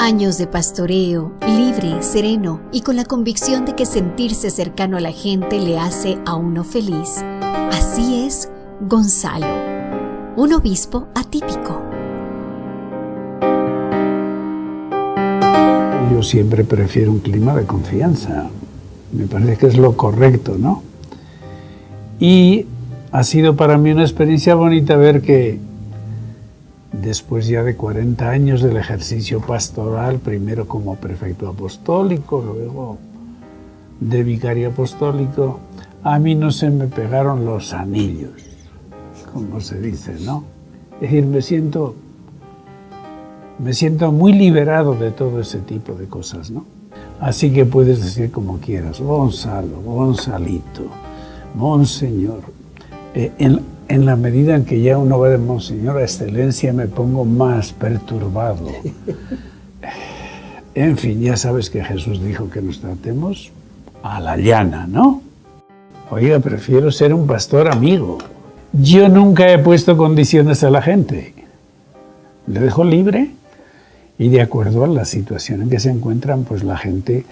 Años de pastoreo, libre, sereno y con la convicción de que sentirse cercano a la gente le hace a uno feliz. Así es Gonzalo, un obispo atípico. Yo siempre prefiero un clima de confianza. Me parece que es lo correcto, ¿no? Y ha sido para mí una experiencia bonita ver que después ya de 40 años del ejercicio pastoral, primero como prefecto apostólico, luego de vicario apostólico, a mí no se me pegaron los anillos, como se dice, ¿no? Es decir, me siento muy liberado de todo ese tipo de cosas, ¿no? Así que puedes decir como quieras, Gonzalo, Gonzalito, Monseñor. En la medida en que ya uno va de Monseñor a Excelencia, me pongo más perturbado. En fin, ya sabes que Jesús dijo que nos tratemos a la llana, ¿no? Oiga, prefiero ser un pastor amigo. Yo nunca he puesto condiciones a la gente. Le dejo libre y de acuerdo a la situación en que se encuentran, pues la gente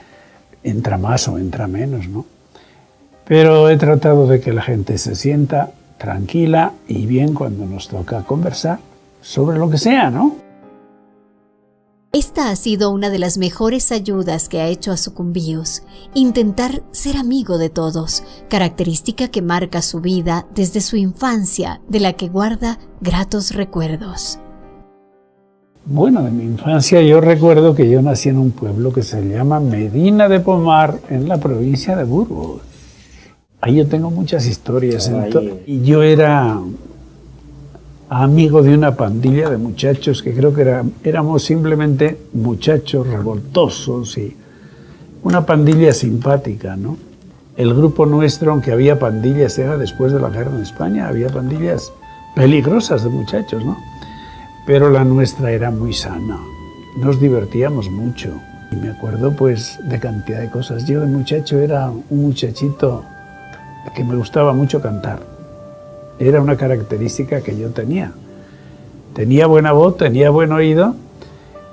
entra más o entra menos, ¿no? Pero he tratado de que la gente se sienta tranquila y bien cuando nos toca conversar sobre lo que sea, ¿no? Esta ha sido una de las mejores ayudas que ha hecho a Sucumbíos, intentar ser amigo de todos, característica que marca su vida desde su infancia, de la que guarda gratos recuerdos. Bueno, de mi infancia yo recuerdo que yo nací en un pueblo que se llama Medina de Pomar, en la provincia de Burgos. Ahí yo tengo muchas historias. Y yo era amigo de una pandilla de muchachos que creo que éramos simplemente muchachos revoltosos y una pandilla simpática, ¿no? El grupo nuestro, aunque había pandillas, era después de la guerra en España, había pandillas peligrosas de muchachos, ¿no? Pero la nuestra era muy sana, nos divertíamos mucho. Y me acuerdo pues de cantidad de cosas. Yo de muchacho era un muchachito que me gustaba mucho cantar. Era una característica que yo tenía. Tenía buena voz, tenía buen oído,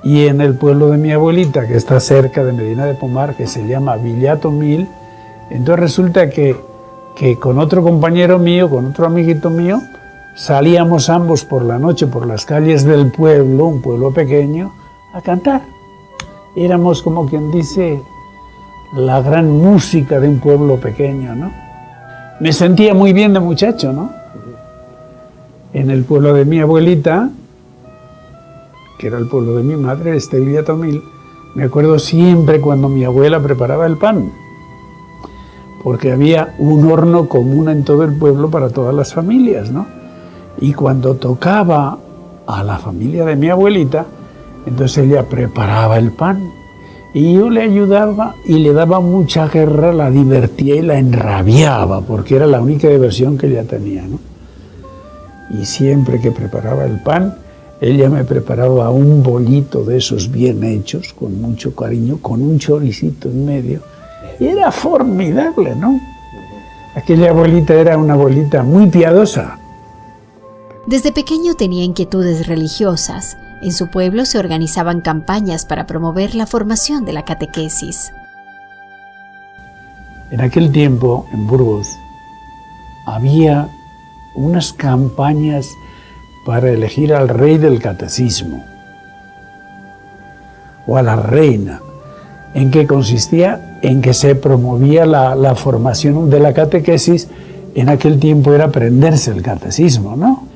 y en el pueblo de mi abuelita, que está cerca de Medina de Pomar, que se llama Villatomil, entonces resulta que con otro compañero mío, con otro amiguito mío, salíamos ambos por la noche por las calles del pueblo, un pueblo pequeño, a cantar. Éramos, como quien dice, la gran música de un pueblo pequeño, ¿no? Me sentía muy bien de muchacho, ¿no? En el pueblo de mi abuelita, que era el pueblo de mi madre, Villatomil, me acuerdo siempre cuando mi abuela preparaba el pan, porque había un horno común en todo el pueblo para todas las familias, ¿no? Y cuando tocaba a la familia de mi abuelita, entonces ella preparaba el pan y yo le ayudaba y le daba mucha guerra, la divertía y la enrabiaba, porque era la única diversión que ella tenía, ¿no? Y siempre que preparaba el pan, ella me preparaba un bollito de esos bien hechos, con mucho cariño, con un choricito en medio, y era formidable, ¿no? Aquella abuelita era una abuelita muy piadosa. Desde pequeño tenía inquietudes religiosas. En su pueblo se organizaban campañas para promover la formación de la catequesis. En aquel tiempo, en Burgos, había unas campañas para elegir al rey del catecismo o a la reina, en que consistía en que se promovía la formación de la catequesis. En aquel tiempo era aprenderse el catecismo, ¿no?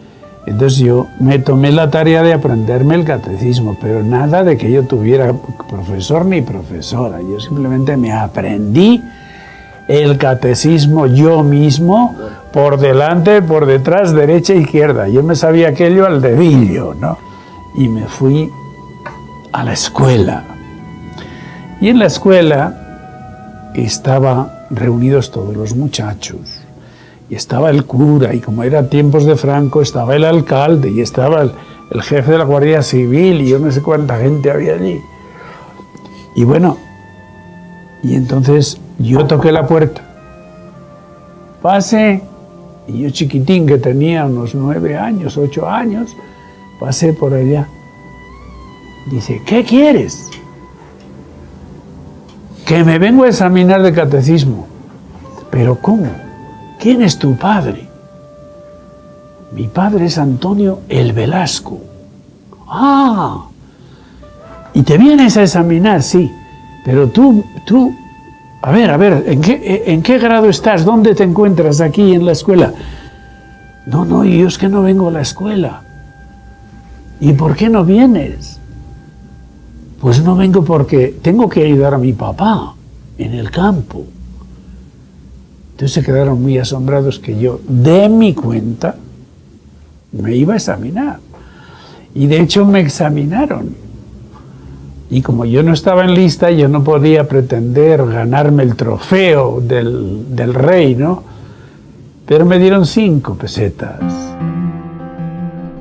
Entonces yo me tomé la tarea de aprenderme el catecismo, pero nada de que yo tuviera profesor ni profesora. Yo simplemente me aprendí el catecismo yo mismo, por delante, por detrás, derecha e izquierda. Yo me sabía aquello al dedillo, ¿no? Y me fui a la escuela. Y en la escuela estaban reunidos todos los muchachos. Y estaba el cura, y como era tiempos de Franco, estaba el alcalde, y estaba el jefe de la Guardia Civil, y yo no sé cuánta gente había allí. Y bueno, y entonces yo toqué la puerta. Pasé, y yo chiquitín, que tenía unos 9 años, 8 años, pasé por allá. Dice, ¿qué quieres? Que me vengo a examinar de catecismo. ¿Pero cómo? ¿Quién es tu padre? Mi padre es Antonio el Velasco. ¡Ah! ¿Y te vienes a examinar? Sí. Pero tú, a ver, ¿en qué grado estás? ¿Dónde te encuentras aquí en la escuela? No, yo es que no vengo a la escuela. ¿Y por qué no vienes? Pues no vengo porque tengo que ayudar a mi papá en el campo. Entonces se quedaron muy asombrados que yo, de mi cuenta, me iba a examinar. Y de hecho me examinaron. Y como yo no estaba en lista, yo no podía pretender ganarme el trofeo del rey, ¿no? Pero me dieron 5 pesetas.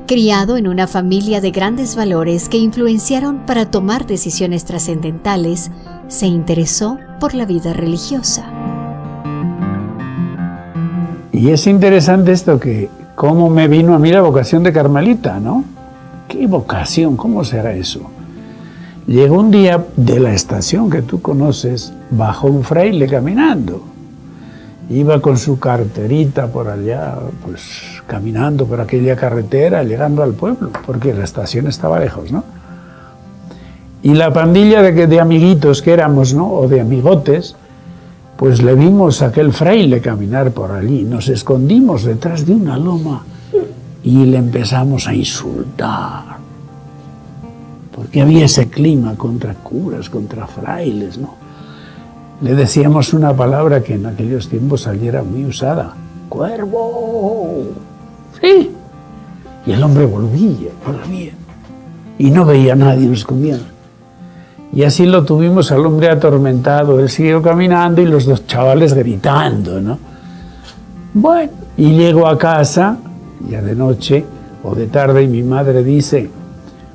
Criado en una familia de grandes valores que influenciaron para tomar decisiones trascendentales, se interesó por la vida religiosa. Y es interesante esto que cómo me vino a mí la vocación de carmelita, ¿no? ¿Qué vocación? ¿Cómo será eso? Llegó un día de la estación que tú conoces, bajó un fraile caminando. Iba con su carterita por allá, pues caminando por aquella carretera, llegando al pueblo, porque la estación estaba lejos, ¿no? Y la pandilla de amiguitos que éramos, ¿no? O de amigotes, pues le vimos a aquel fraile caminar por allí. Nos escondimos detrás de una loma y le empezamos a insultar. Porque había ese clima contra curas, contra frailes, ¿no? Le decíamos una palabra que en aquellos tiempos saliera muy usada. ¡Cuervo! Sí. Y el hombre volvía. Y no veía a nadie, nos escondían. Y así lo tuvimos al hombre atormentado. Él siguió caminando y los 2 chavales gritando, ¿no? Bueno, y llego a casa, ya de noche o de tarde, y mi madre dice,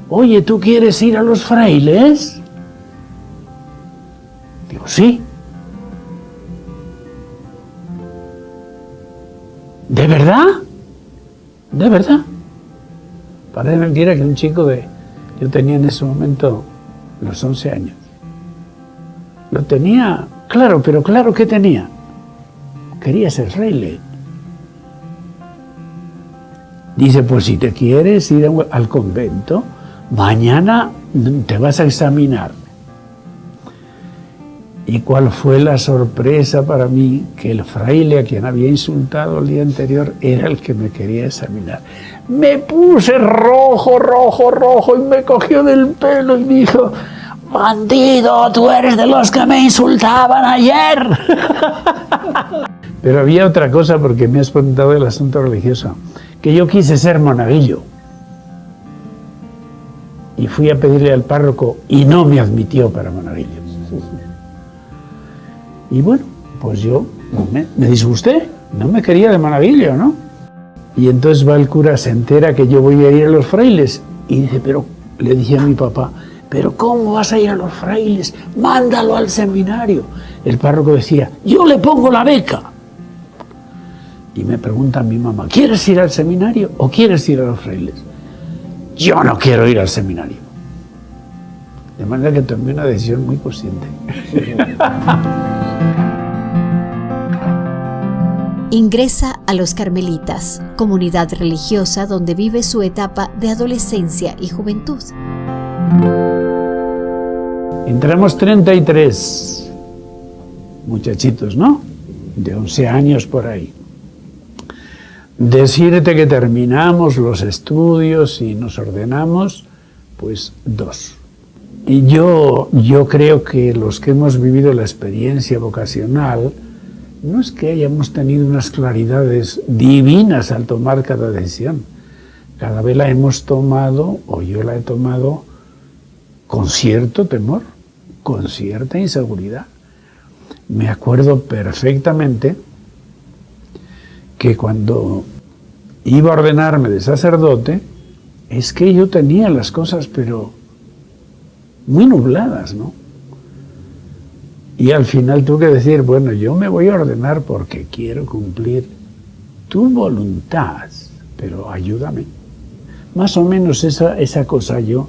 oye, ¿tú quieres ir a los frailes? Digo, sí. ¿De verdad? ¿De verdad? Parece mentira que un chico yo tenía en ese momento los 11 años. Lo tenía, claro, pero claro que tenía. Quería ser fraile. Dice, pues si te quieres ir al convento, mañana te vas a examinar. ¿Y cuál fue la sorpresa para mí? Que el fraile a quien había insultado el día anterior era el que me quería examinar. Me puse rojo y me cogió del pelo y dijo, bandido, tú eres de los que me insultaban ayer. Pero había otra cosa, porque me has preguntado el asunto religioso, que yo quise ser monaguillo. Y fui a pedirle al párroco y no me admitió para monaguillo. Y bueno, pues yo me disgusté, no me quería de monaguillo, ¿no? Y entonces va el cura, se entera que yo voy a ir a los frailes y dice, pero le dije a mi papá, pero ¿cómo vas a ir a los frailes? Mándalo al seminario. El párroco decía, yo le pongo la beca. Y me pregunta mi mamá, ¿quieres ir al seminario o quieres ir a los frailes? Yo no quiero ir al seminario. De manera que tomé una decisión muy consciente. Ingresa a los Carmelitas, comunidad religiosa donde vive su etapa de adolescencia y juventud. Entramos 33 muchachitos, ¿no? De 11 años por ahí. Decirte que terminamos los estudios y nos ordenamos, pues 2. Y yo creo que los que hemos vivido la experiencia vocacional, no es que hayamos tenido unas claridades divinas al tomar cada decisión. Cada vez la hemos tomado, o yo la he tomado, con cierto temor, con cierta inseguridad. Me acuerdo perfectamente que cuando iba a ordenarme de sacerdote, es que yo tenía las cosas, pero muy nubladas, ¿no? Y al final tuve que decir, bueno, yo me voy a ordenar porque quiero cumplir tu voluntad, pero ayúdame. Más o menos esa cosa yo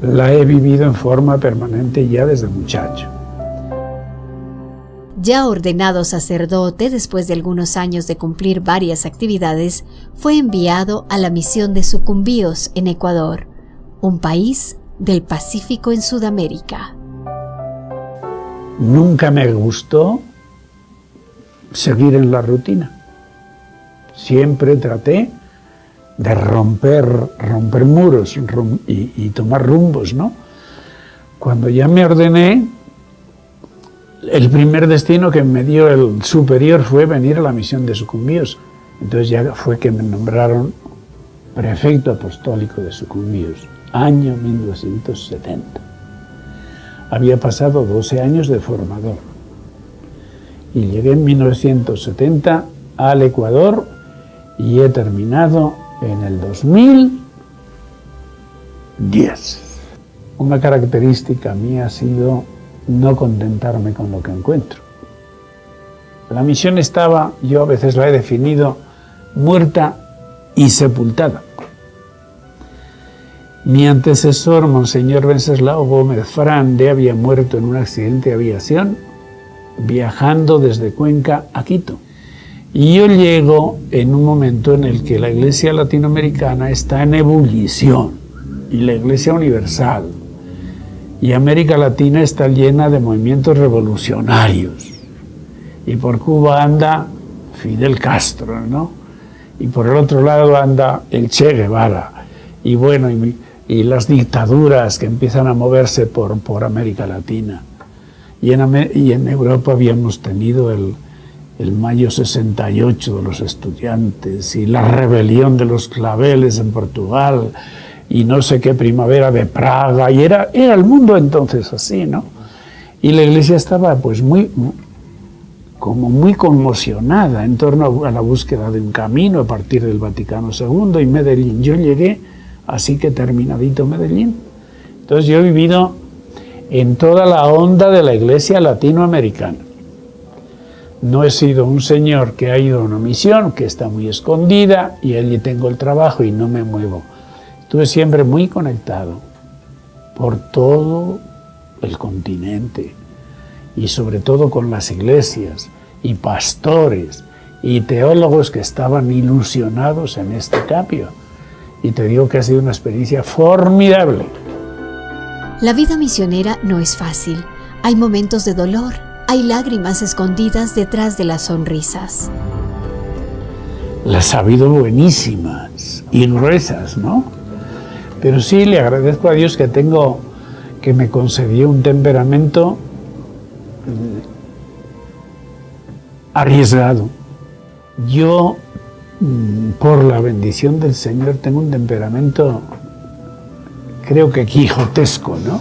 la he vivido en forma permanente ya desde muchacho. Ya ordenado sacerdote, después de algunos años de cumplir varias actividades, fue enviado a la misión de Sucumbíos en Ecuador, un país del Pacífico en Sudamérica. Nunca me gustó seguir en la rutina. Siempre traté de romper muros y tomar rumbos, ¿no? Cuando ya me ordené, el primer destino que me dio el superior fue venir a la misión de Sucumbíos. Entonces ya fue que me nombraron prefecto apostólico de Sucumbíos, año 1970. Había pasado 12 años de formador y llegué en 1970 al Ecuador y he terminado en el 2010. Una característica mía ha sido no contentarme con lo que encuentro. La misión estaba, yo a veces la he definido, muerta y sepultada. Mi antecesor, Monseñor Wenceslao Gómez Frande, había muerto en un accidente de aviación viajando desde Cuenca a Quito. Y yo llego en un momento en el que la Iglesia latinoamericana está en ebullición y la Iglesia universal y América Latina está llena de movimientos revolucionarios. Y por Cuba anda Fidel Castro, ¿no? Y por el otro lado anda el Che Guevara. Y bueno, y las dictaduras que empiezan a moverse por América Latina. Y en Europa habíamos tenido el Mayo 68 de los estudiantes y la rebelión de los claveles en Portugal y no sé qué primavera de Praga, y era el mundo entonces así, ¿no? Y la Iglesia estaba pues muy conmocionada en torno a la búsqueda de un camino a partir del Vaticano II y Medellín. Yo llegué así que terminadito Medellín. Entonces yo he vivido en toda la onda de la Iglesia latinoamericana. No he sido un señor que ha ido a una misión que está muy escondida y allí tengo el trabajo y no me muevo. Estuve siempre muy conectado por todo el continente y sobre todo con las iglesias y pastores y teólogos que estaban ilusionados en este cambio. Y te digo que ha sido una experiencia formidable. La vida misionera no es fácil. Hay momentos de dolor, hay lágrimas escondidas detrás de las sonrisas. Las ha habido buenísimas y gruesas, ¿no? Pero sí le agradezco a Dios que me concedió un temperamento arriesgado. Yo, por la bendición del Señor, tengo un temperamento, creo que quijotesco, ¿no?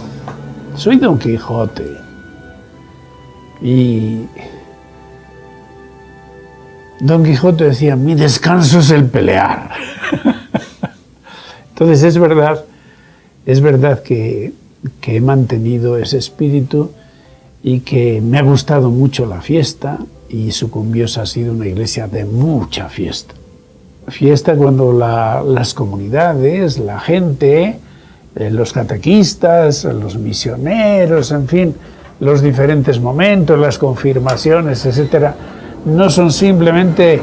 Soy Don Quijote. Y Don Quijote decía, mi descanso es el pelear. Entonces es verdad que he mantenido ese espíritu y que me ha gustado mucho la fiesta, y Sucumbíos ha sido una iglesia de mucha fiesta. Fiesta cuando las comunidades, la gente, los catequistas, los misioneros, en fin, los diferentes momentos, las confirmaciones, etcétera, no son simplemente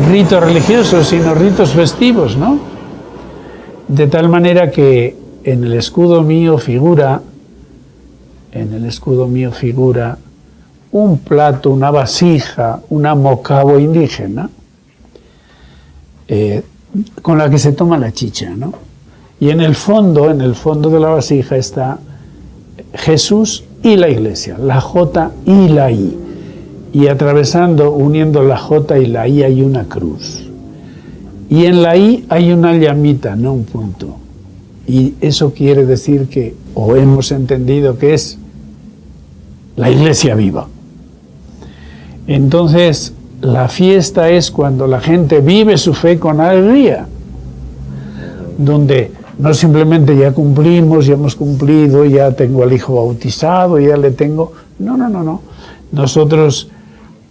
ritos religiosos, sino ritos festivos, ¿no? De tal manera que en el escudo mío figura un plato, una vasija, una mocavo indígena, con la que se toma la chicha, ¿no? Y en el fondo de la vasija está Jesús y la iglesia, la J y la I. Y uniendo la J y la I hay una cruz. Y en la I hay una llamita, no un punto. Y eso quiere decir que, o hemos entendido que es la iglesia viva. Entonces, la fiesta es cuando la gente vive su fe con alegría, donde no simplemente ya cumplimos, ya hemos cumplido, ya tengo al hijo bautizado, ya le tengo... No. Nosotros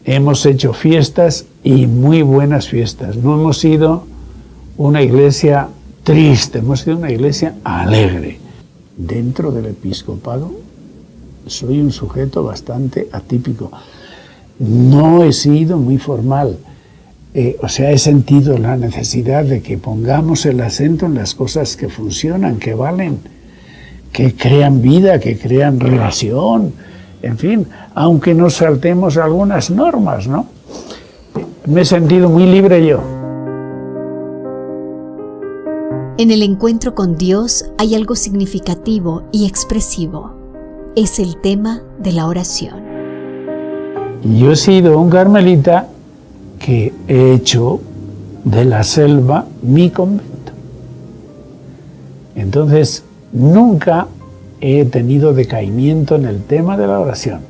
hemos hecho fiestas y muy buenas fiestas. No hemos sido una iglesia triste, hemos sido una iglesia alegre. Dentro del episcopado soy un sujeto bastante atípico. No he sido muy formal. He sentido la necesidad de que pongamos el acento en las cosas que funcionan, que valen, que crean vida, que crean relación, en fin, aunque nos saltemos algunas normas, ¿no? Me he sentido muy libre yo. En el encuentro con Dios hay algo significativo y expresivo. Es el tema de la oración. Yo he sido un carmelita que he hecho de la selva mi convento. Entonces, nunca he tenido decaimiento en el tema de la oración.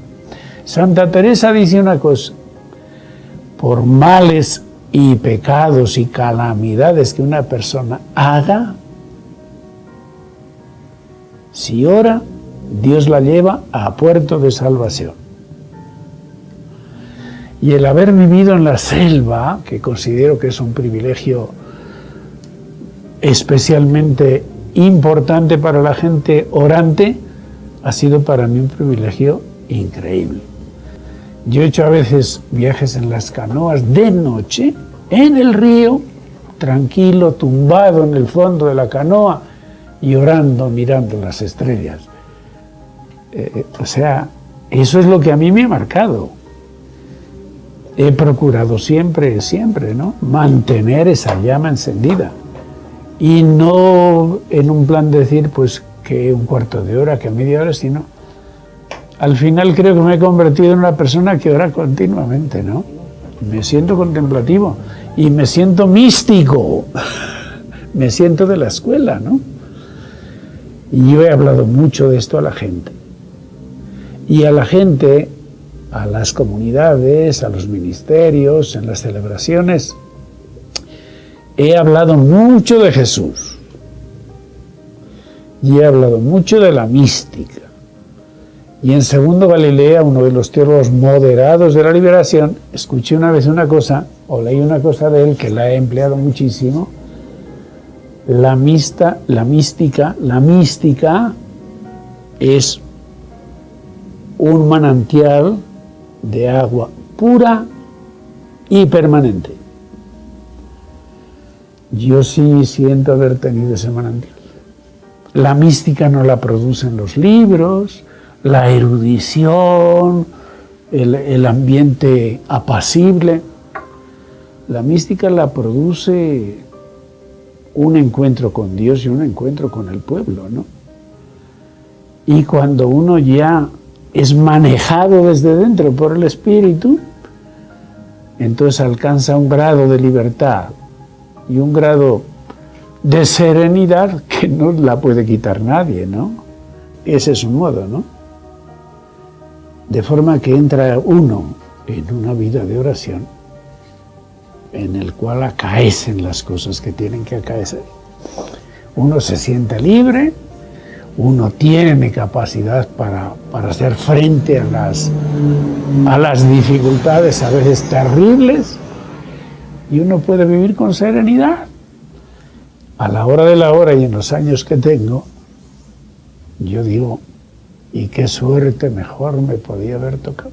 Santa Teresa dice una cosa: por males y pecados y calamidades que una persona haga, si ora, Dios la lleva a puerto de salvación. Y el haber vivido en la selva, que considero que es un privilegio especialmente importante para la gente orante, ha sido para mí un privilegio increíble. Yo he hecho a veces viajes en las canoas de noche, en el río, tranquilo, tumbado en el fondo de la canoa y orando, mirando las estrellas. Eso es lo que a mí me ha marcado. He procurado siempre, ¿no?, mantener esa llama encendida. Y no en un plan de decir, pues, que un cuarto de hora, que media hora, sino al final creo que me he convertido en una persona que ora continuamente, ¿no? Me siento contemplativo y me siento místico. Me siento de la escuela, ¿no? Y yo he hablado mucho de esto a la gente. Y a la gente, a las comunidades, a los ministerios, en las celebraciones, he hablado mucho de Jesús. Y he hablado mucho de la mística. Y en Segundo Galilea, uno de los teólogos moderados de la liberación, escuché una vez una cosa, o leí una cosa de él que la he empleado muchísimo. La mística es un manantial de agua pura y permanente. Yo sí siento haber tenido ese manantial. La mística no la producen los libros, la erudición, el ambiente apacible. La mística la produce un encuentro con Dios y un encuentro con el pueblo, ¿no? Y cuando uno ya es manejado desde dentro por el Espíritu, entonces alcanza un grado de libertad y un grado de serenidad que no la puede quitar nadie, ¿no? Ese es un modo, ¿no? De forma que entra uno en una vida de oración en el cual acaecen las cosas que tienen que acaecer. Uno se siente libre, uno tiene capacidad para hacer frente a las dificultades a veces terribles, y uno puede vivir con serenidad. A la hora de la hora y en los años que tengo, yo digo, y qué suerte mejor me podía haber tocado.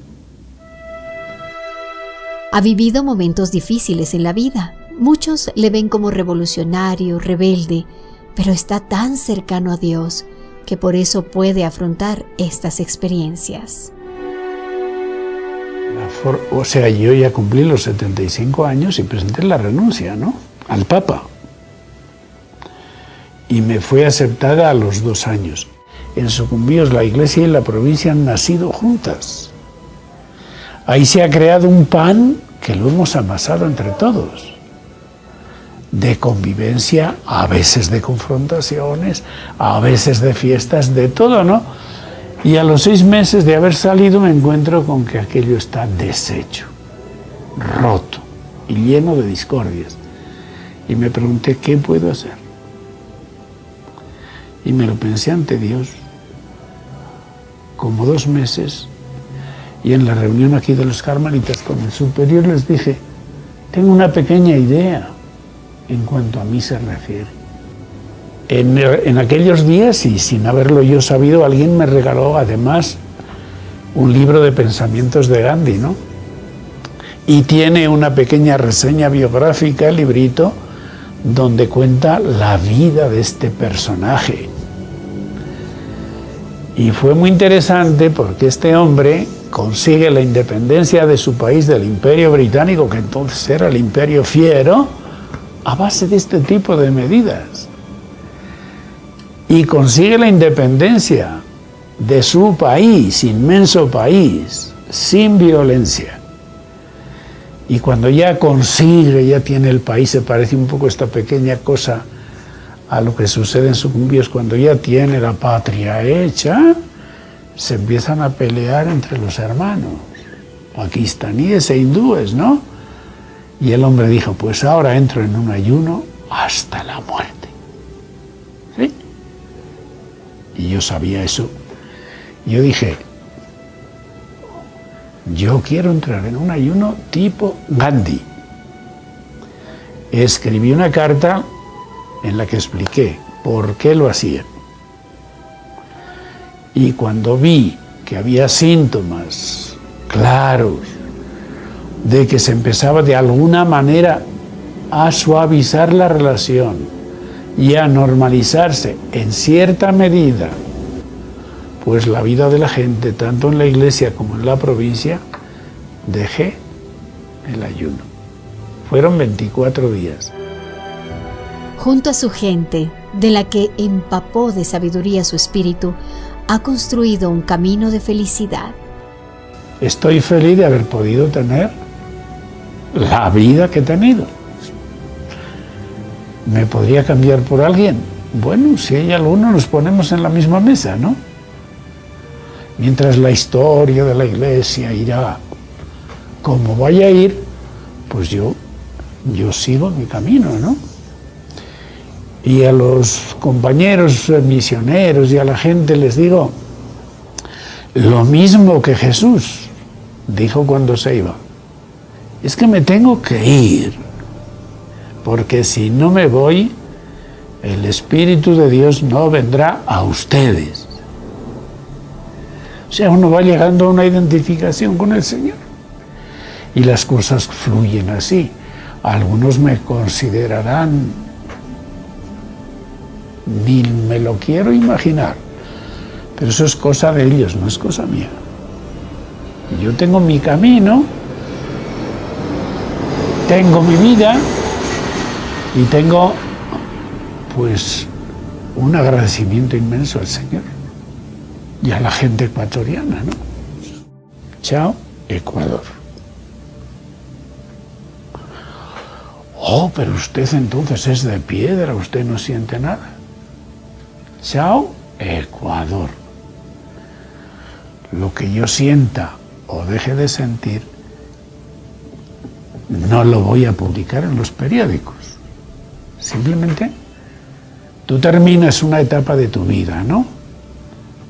Ha vivido momentos difíciles en la vida. Muchos le ven como revolucionario, rebelde, pero está tan cercano a Dios que por eso puede afrontar estas experiencias. Yo ya cumplí los 75 años y presenté la renuncia, ¿no?, al Papa. Y me fue aceptada a los 2 años. En Sucumbíos la Iglesia y la provincia han nacido juntas. Ahí se ha creado un pan que lo hemos amasado entre todos, de convivencia, a veces de confrontaciones, a veces de fiestas, de todo, ¿no? Y a los 6 meses de haber salido me encuentro con que aquello está deshecho, roto y lleno de discordias. Y me pregunté, ¿qué puedo hacer? Y me lo pensé ante Dios, como 2 meses, y en la reunión aquí de los carmelitas con el superior les dije, tengo una pequeña idea en cuanto a mí se refiere. En aquellos días, y sin haberlo yo sabido, alguien me regaló además un libro de pensamientos de Gandhi, ¿no? Y tiene una pequeña reseña biográfica, el librito, donde cuenta la vida de este personaje. Y fue muy interesante porque este hombre consigue la independencia de su país, del Imperio Británico, que entonces era el Imperio Fiero, a base de este tipo de medidas. Y consigue la independencia de su país, inmenso país, sin violencia. Y cuando ya consigue, ya tiene el país, se parece un poco esta pequeña cosa a lo que sucede en Sucumbíos, cuando ya tiene la patria hecha, se empiezan a pelear entre los hermanos, pakistaníes e hindúes, ¿no? Y el hombre dijo, pues ahora entro en un ayuno hasta la muerte. ¿Sí? Y yo sabía eso. Yo dije, yo quiero entrar en un ayuno tipo Gandhi. Escribí una carta en la que expliqué por qué lo hacía. Y cuando vi que había síntomas claros de que se empezaba de alguna manera a suavizar la relación y a normalizarse en cierta medida, pues la vida de la gente, tanto en la iglesia como en la provincia, dejé el ayuno. Fueron 24 días. Junto a su gente, de la que empapó de sabiduría su espíritu, ha construido un camino de felicidad. Estoy feliz de haber podido tener la vida que he tenido. ¿Me podría cambiar por alguien? Bueno, si hay alguno, nos ponemos en la misma mesa, ¿no? Mientras la historia de la iglesia irá como vaya a ir, pues yo sigo mi camino, ¿no? Y a los compañeros misioneros y a la gente les digo lo mismo que Jesús dijo cuando se iba. Es que me tengo que ir, porque si no me voy, el Espíritu de Dios no vendrá a ustedes. O sea, uno va llegando a una identificación con el Señor y las cosas fluyen así. Algunos me considerarán, ni me lo quiero imaginar, pero eso es cosa de ellos, no es cosa mía. Yo tengo mi camino, tengo mi vida y tengo pues un agradecimiento inmenso al Señor y a la gente ecuatoriana, ¿no? Chao, Ecuador. Oh, pero usted entonces es de piedra, usted no siente nada. Chao, Ecuador. Lo que yo sienta o deje de sentir, no lo voy a publicar en los periódicos. Simplemente, tú terminas una etapa de tu vida, ¿no?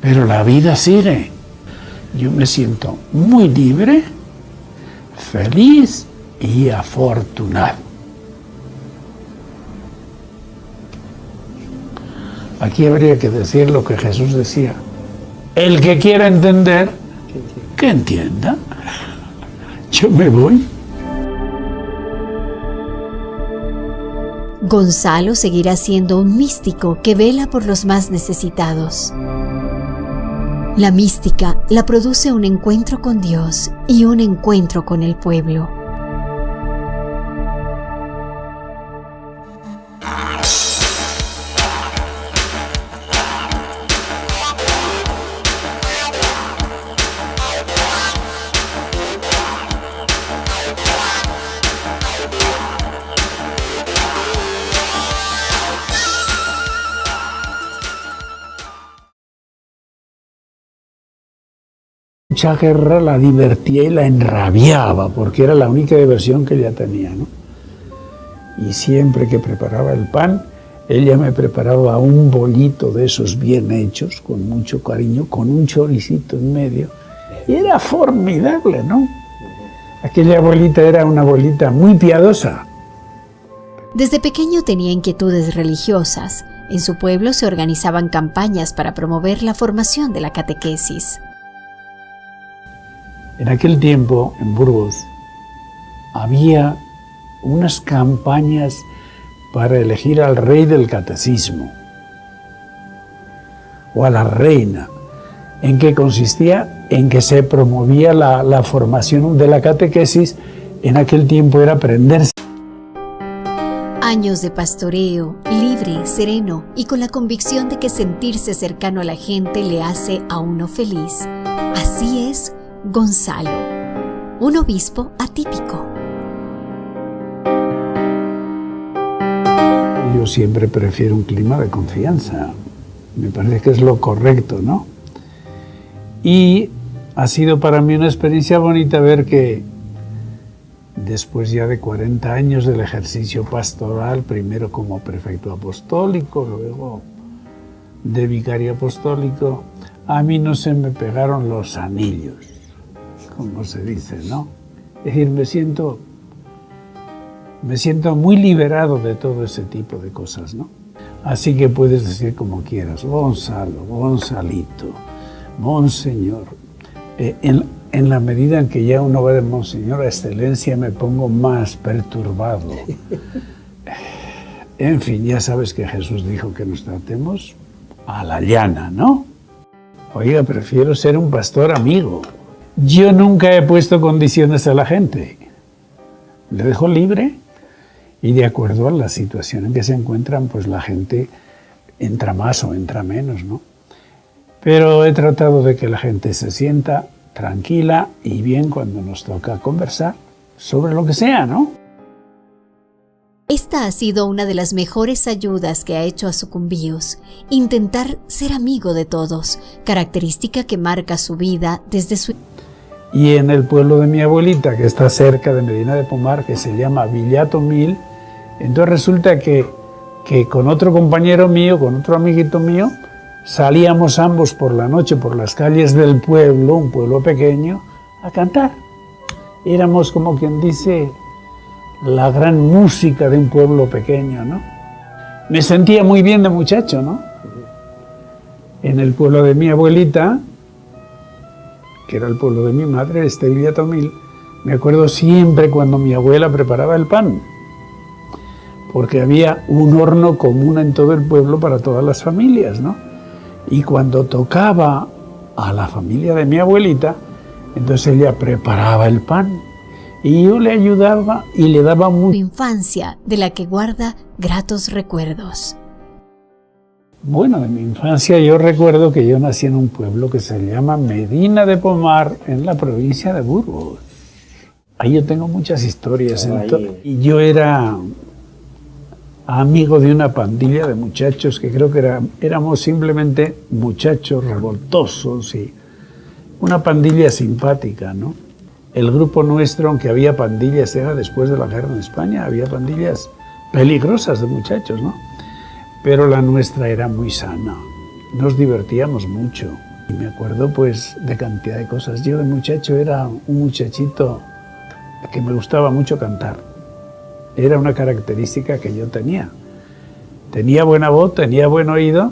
Pero la vida sigue. Yo me siento muy libre, feliz y afortunado. Aquí habría que decir lo que Jesús decía. El que quiera entender, que entienda. Yo me voy. Gonzalo seguirá siendo un místico que vela por los más necesitados. La mística la produce un encuentro con Dios y un encuentro con el pueblo. Mucha guerra la divertía y la enrabiaba, porque era la única diversión que ella tenía, ¿no? Y siempre que preparaba el pan, ella me preparaba un bollito de esos bien hechos, con mucho cariño, con un choricito en medio, y era formidable, ¿no? Aquella abuelita era una abuelita muy piadosa. Desde pequeño tenía inquietudes religiosas, En su pueblo se organizaban campañas para promover la formación de la catequesis. En aquel tiempo, en Burgos, había unas campañas para elegir al rey del catecismo o a la reina, en que consistía en que se promovía la formación de la catequesis. En aquel tiempo era aprenderse. Años de pastoreo, libre, sereno y con la convicción de que sentirse cercano a la gente le hace a uno feliz. Así es Gonzalo, un obispo atípico. Yo siempre prefiero un clima de confianza. Me parece que es lo correcto, ¿no? Y ha sido para mí una experiencia bonita ver que después ya de 40 años del ejercicio pastoral, primero como prefecto apostólico, luego de vicario apostólico, a mí no se me pegaron los anillos, como se dice, ¿no? Es decir, me siento muy liberado de todo ese tipo de cosas, ¿no? Así que puedes decir como quieras, Gonzalo, Gonzalito, Monseñor. En la medida en que ya uno va de Monseñor a excelencia, me pongo más perturbado. En fin, ya sabes que Jesús dijo que nos tratemos a la llana, ¿no? Oiga, prefiero ser un pastor amigo. Yo nunca he puesto condiciones a la gente. Le dejo libre y de acuerdo a la situación en que se encuentran, pues la gente entra más o entra menos, ¿no? Pero he tratado de que la gente se sienta tranquila y bien cuando nos toca conversar sobre lo que sea, ¿no? Esta ha sido una de las mejores ayudas que ha hecho a Sucumbíos, intentar ser amigo de todos, característica que marca su vida desde su... Y en el pueblo de mi abuelita, que está cerca de Medina de Pomar, que se llama Villatomil, entonces resulta que con otro compañero mío, con otro amiguito mío, salíamos ambos por la noche por las calles del pueblo, un pueblo pequeño, a cantar. Éramos, como quien dice, la gran música de un pueblo pequeño, ¿no? Me sentía muy bien de muchacho, ¿no? En el pueblo de mi abuelita, que era el pueblo de mi madre, Villatomil, me acuerdo siempre cuando mi abuela preparaba el pan, porque había un horno común en todo el pueblo para todas las familias, ¿no? Y cuando tocaba a la familia de mi abuelita, entonces ella preparaba el pan y yo le ayudaba y le daba mucha infancia de la que guarda gratos recuerdos. Bueno, de mi infancia yo recuerdo que yo nací en un pueblo que se llama Medina de Pomar, en la provincia de Burgos. Ahí yo tengo muchas historias. Y yo era amigo de una pandilla de muchachos que creo que éramos simplemente muchachos revoltosos y una pandilla simpática, ¿no? El grupo nuestro, aunque había pandillas, era después de la guerra en España, había pandillas peligrosas de muchachos, ¿no? Pero la nuestra era muy sana, nos divertíamos mucho. Y me acuerdo pues de cantidad de cosas. Yo de muchacho era un muchachito que me gustaba mucho cantar. Era una característica que yo tenía. Tenía buena voz, tenía buen oído.